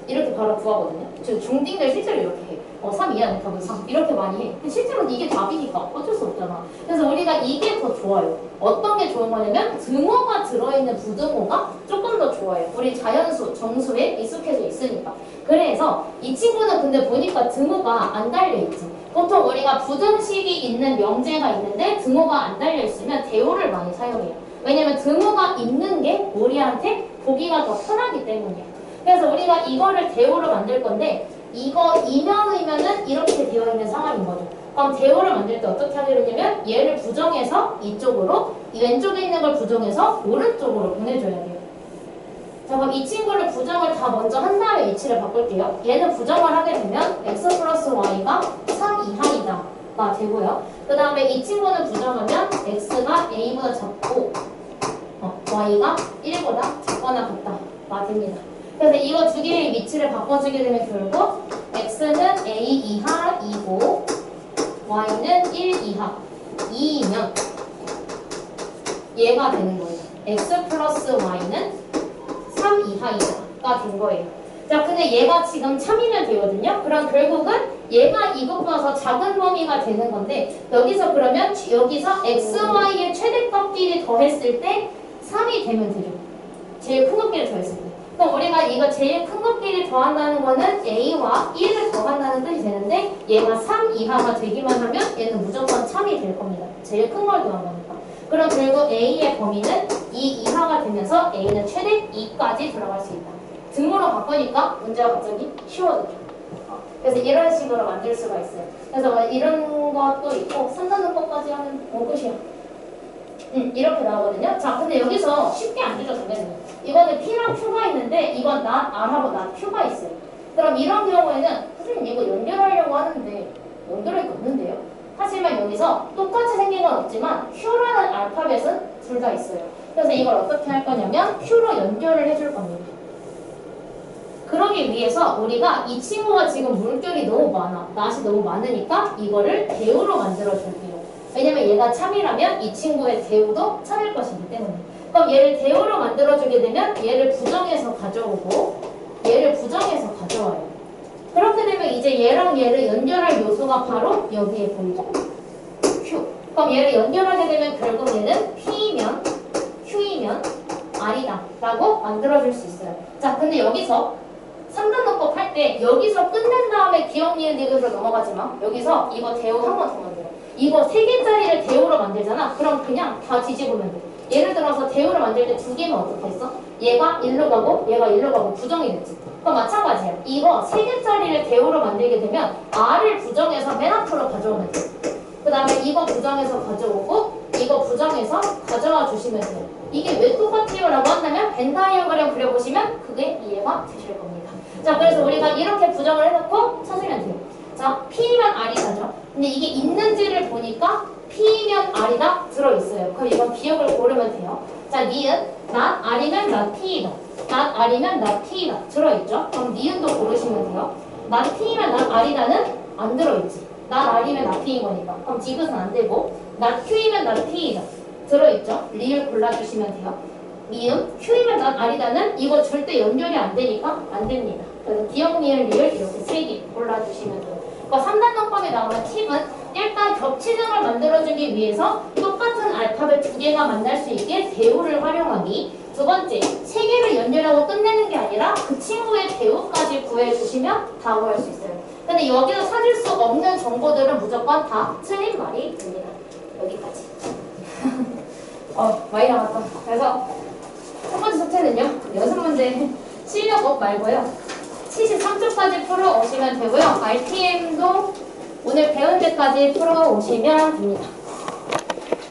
S1: 이렇게 바로 구하거든요. 저 중딩들 실제로 이렇게 해. 3 이하는 답은 3 이렇게 많이 해. 근데 실제로는 이게 답이니까 어쩔 수 없잖아. 그래서 우리가 이게 더 좋아요. 어떤 게 좋은 거냐면 등호가 들어있는 부등호가 조금 더 좋아요. 우리 자연수, 정수에 익숙해져 있으니까. 그래서 이 친구는 근데 보니까 등호가 안 달려있지. 보통 우리가 부등식이 있는 명제가 있는데 등호가 안 달려있으면 대우를 많이 사용해요. 왜냐면 등호가 있는 게 우리한테 보기가 더 편하기 때문이에요. 그래서 우리가 이거를 대우로 만들 건데 이거 이면이면은 이렇게 되어 있는 상황인 거죠. 그럼 대우를 만들 때 어떻게 하기로 했냐면 얘를 부정해서 이쪽으로 이 왼쪽에 있는 걸 부정해서 오른쪽으로 보내줘야 돼요. 자, 그럼 이 친구를 부정을 다 먼저 한 다음에 위치를 바꿀게요. 얘는 부정을 하게 되면 x 플러스 y가 3 이하이다 가 되고요. 그 다음에 이 친구는 부정하면 x가 a보다 작고 y가 1보다 작거나 같다가 됩니다. 그래서 이거 두 개의 위치를 바꿔주게 되면 결국 x는 a 이하 2고 y는 1 이하 2이면 얘가 되는 거예요. x 플러스 y는 3 이하이다가 된 거예요. 자, 근데 얘가 지금 참이면 되거든요. 그럼 결국은 얘가 이것보다 작은 범위가 되는 건데 여기서 그러면 여기서 x, y의 최대값끼리 더했을 때 3이 되면 되죠. 제일 큰 값끼리 더했을 때. 그럼 우리가 이거 제일 큰 것끼리 더한다는 거는 A와 1을 더한다는 뜻이 되는데 얘가 3 이하가 되기만 하면 얘는 무조건 참이 될 겁니다. 제일 큰 걸 더한 거니까. 그럼 결국 A의 범위는 2 이하가 되면서 A는 최대 2까지 들어갈 수 있다. 등호로 바꾸니까 문제가 갑자기 쉬워졌죠. 그래서 이런 식으로 만들 수가 있어요. 그래서 뭐 이런 것도 있고 3단원 것까지 하면 끝이야. 이렇게 나오거든요. 자, 근데 여기서 쉽게 안 주죠, 당연히. 이거는 P랑 Q가 있는데 이건 not R하고 not Q가 있어요. 그럼 이런 경우에는 선생님 이거 연결하려고 하는데 연결할 게 없는데요? 하지만 여기서 똑같이 생긴 건 없지만 Q라는 알파벳은 둘 다 있어요. 그래서 이걸 어떻게 할 거냐면 Q로 연결을 해줄 겁니다. 그러기 위해서 우리가 이 친구가 지금 물결이 너무 많아. 낫이 너무 많으니까 이거를 대우로 만들어 줄게요. 왜냐면 얘가 참이라면 이 친구의 대우도 참일 것이기 때문에. 그럼 얘를 대우로 만들어주게 되면 얘를 부정해서 가져오고 얘를 부정해서 가져와요. 그렇게 되면 이제 얘랑 얘를 연결할 요소가 바로 여기에 보이죠. Q. 그럼 얘를 연결하게 되면 결국 얘는 P이면 Q이면 R이다 라고 만들어줄 수 있어요. 자, 근데 여기서 3단원법 할 때 여기서 끝낸 다음에 기억, 니은, 디귿으로 넘어가지 마. 여기서 이거 대우 한 번 더 만들어. 이거 3개짜리를 대우로 만들잖아. 그럼 그냥 다 뒤집으면 돼. 예를 들어서 대우를 만들 때 2개면 어떻게 했어? 얘가 1로 가고 얘가 1로 가고 부정이 됐지. 그럼 마찬가지야. 이거 3개짜리를 대우로 만들게 되면 R을 부정해서 맨 앞으로 가져오면 돼. 그 다음에 이거 부정해서 가져오고 이거 부정해서 가져와 주시면 돼요. 이게 왜 똑같아요? 라고 한다면 벤 다이어그램 그려보시면 그게 이해가 되실 겁니다. 자, 그래서 우리가 이렇게 부정을 해놓고 찾으면 돼요. 자, P면 R이다죠. 근데 이게 있는지를 보니까 P면 R이다 들어있어요. 그럼 이건 기억을 고르면 돼요. 자, 니은 not R이면 not P이다. not R이면 not P이다 들어있죠. 그럼 니은도 고르시면 돼요. not P면 not R이다는 안 들어있지. not R이면 not P인 거니까. 그럼 디귿은 안 되고 not Q이면 not P이다 들어있죠. 리을 골라주시면 돼요. 미음, Q이면 not R이다는 이거 절대 연결이 안 되니까 안 됩니다. 그래서 기억, 니을, 리을 이렇게 3개 골라주시면 돼요. 그러니까 3단원법에 나오는 팁은 일단 겹치등을 만들어주기 위해서 똑같은 알파벳 2개가 만날 수 있게 대우를 활용하기. 두 번째, 3개를 연결하고 끝내는 게 아니라 그 친구의 대우까지 구해주시면 다 구할 수 있어요. 근데 여기서 찾을 수 없는 정보들은 무조건 다 틀린 말이 됩니다. 여기까지. 많이 나왔다. 그래서 첫 번째 숙제는요, 연습 문제 실력업 말고요. 73쪽까지 풀어오시면 되고요. RTM도 오늘 배운 데까지 풀어오시면 됩니다.